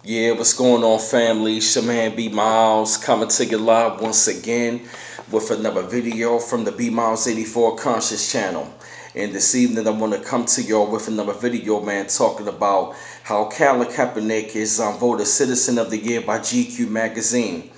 Yeah, what's going on, family? It's your man B Miles coming to you live once again with another video from the B Miles 84 Conscious channel. And this evening I want to come to y'all with another video, man, talking about how Colin Kaepernick is voted Citizen of the Year by GQ magazine.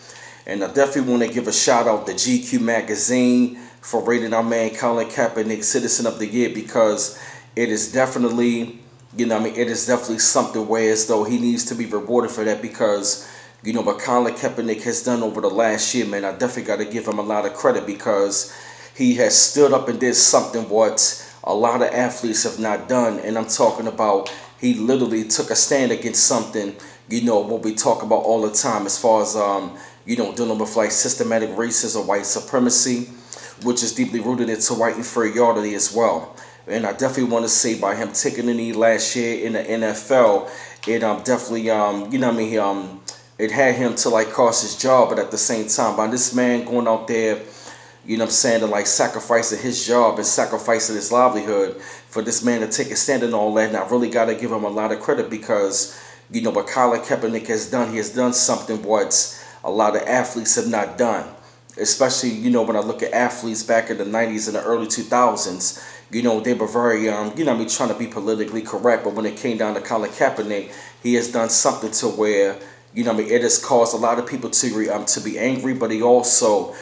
And I definitely want to give a shout out to GQ magazine for rating our man Colin Kaepernick Citizen of the Year, because it is definitely, it is definitely something where as though he needs to be rewarded for that, because, what Colin Kaepernick has done over the last year, man, I definitely got to give him a lot of credit, because he has stood up and did something what a lot of athletes have not done. And I'm talking about he literally took a stand against something, what we talk about all the time as far as, dealing with like systematic racism, white supremacy, which is deeply rooted into white inferiority as well. And I definitely want to say by him taking the knee last year in the NFL, it definitely it had him to like cost his job, but at the same time, by this man going out there, to like sacrificing his job and sacrificing his livelihood for this man to take a stand and all that. And I really got to give him a lot of credit, because what Colin Kaepernick has done, he has done something what a lot of athletes have not done. Especially, when I look at athletes back in the 90s and the early 2000s, they were very, trying to be politically correct. But when it came down to Colin Kaepernick, he has done something to where, it has caused a lot of people to be angry, but he also,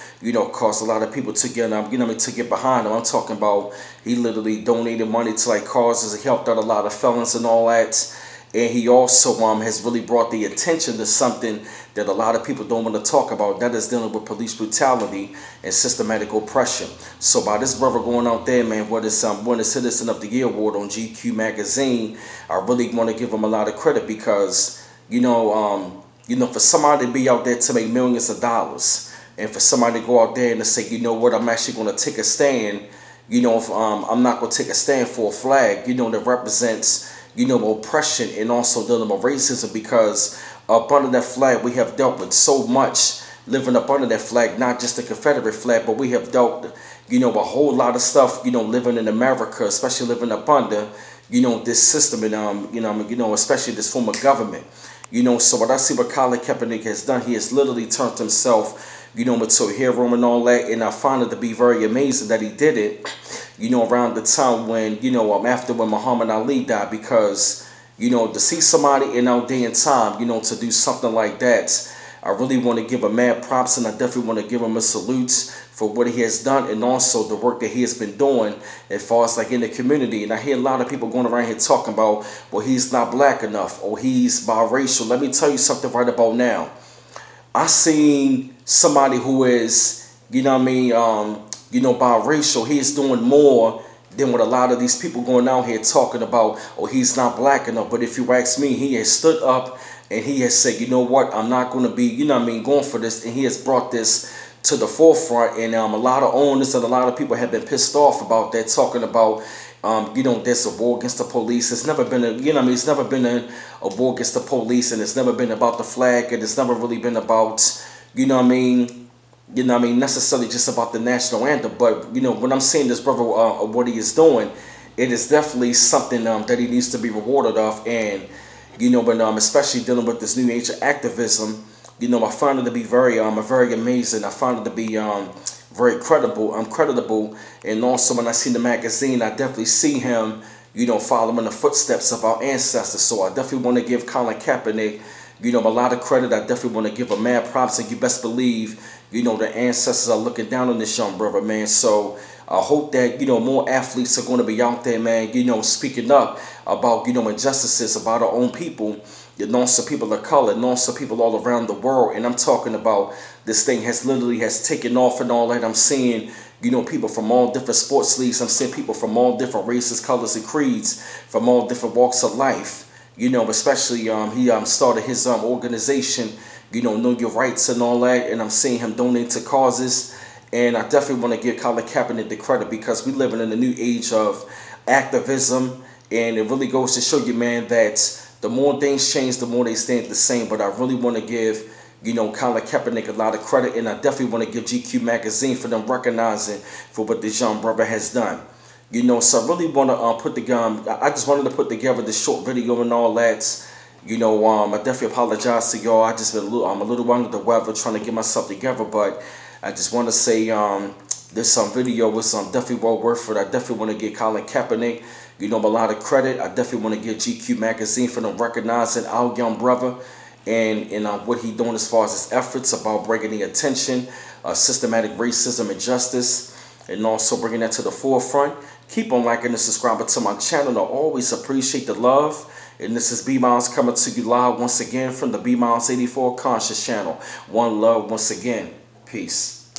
caused a lot of people to get, to get behind him. I'm talking about he literally donated money to like causes. He helped out a lot of felons and all that. And he also has really brought the attention to something that a lot of people don't want to talk about, that is dealing with police brutality and systematic oppression. So by this brother going out there, man, won a Citizen of the Year award on GQ magazine, I really want to give him a lot of credit, because for somebody to be out there to make millions of dollars, and for somebody to go out there and to say, I'm actually going to take a stand, I'm not going to take a stand for a flag, that represents oppression and also dealing with racism, because up under that flag we have dealt with so much living up under that flag, not just the Confederate flag, but we have dealt, a whole lot of stuff, living in America, especially living up under, this system and, especially this form of government. So what I see what Colin Kaepernick has done, he has literally turned himself, into a hero and all that. And I find it to be very amazing that he did it, around the time when, after when Muhammad Ali died, because, to see somebody in our day and time, to do something like that, I really want to give him mad props, and I definitely want to give him a salute for what he has done, and also the work that he has been doing as far as like in the community. And I hear a lot of people going around here talking about, well, he's not black enough, or he's biracial. Let me tell you something right about now. I seen somebody who is, biracial. He is doing more than what a lot of these people going out here talking about, oh, he's not black enough. But if you ask me, he has stood up and he has said, you know what, I'm not going to be, going for this. And he has brought this to the forefront. And a lot of owners and a lot of people have been pissed off about that, talking about, there's a war against the police. It's never been it's never been a war against the police, and it's never been about the flag, and it's never really been about, necessarily just about the national anthem. But, when I'm seeing this brother, what he is doing, it is definitely something that he needs to be rewarded of. And, especially dealing with this new age of activism, I find it to be very amazing. I find it to be very creditable. And also when I see the magazine, I definitely see him, following the footsteps of our ancestors. So I definitely want to give Colin Kaepernick, a lot of credit. I definitely want to give him mad props, and you best believe, the ancestors are looking down on this young brother, man. So I hope that, more athletes are going to be out there, man, speaking up about, injustices about our own people, and also people of color, and also people all around the world. And I'm talking about this thing has taken off and all that. I'm seeing, people from all different sports leagues. I'm seeing people from all different races, colors, and creeds, from all different walks of life. Especially he started his organization, Know Your Rights and all that. And I'm seeing him donate to causes. And I definitely want to give Colin Kaepernick the credit, because we're living in a new age of activism. And it really goes to show you, man, that the more things change, the more they stay the same. But I really want to give, Colin Kaepernick a lot of credit. And I definitely want to give GQ magazine for them recognizing for what this young brother has done. So I really want to I just wanted to put together this short video and all that, I definitely apologize to y'all. I just been I'm a little under the weather, trying to get myself together. But I just want to say, this video was definitely well worth it. I definitely want to give Colin Kaepernick, a lot of credit. I definitely want to give GQ magazine for them recognizing our young brother and what he doing as far as his efforts about bringing the attention, systematic racism and justice, and also bringing that to the forefront. Keep on liking and subscribing to my channel. I always appreciate the love. And this is B Miles coming to you live once again from the B Miles 84 Conscious channel. One love once again. Peace.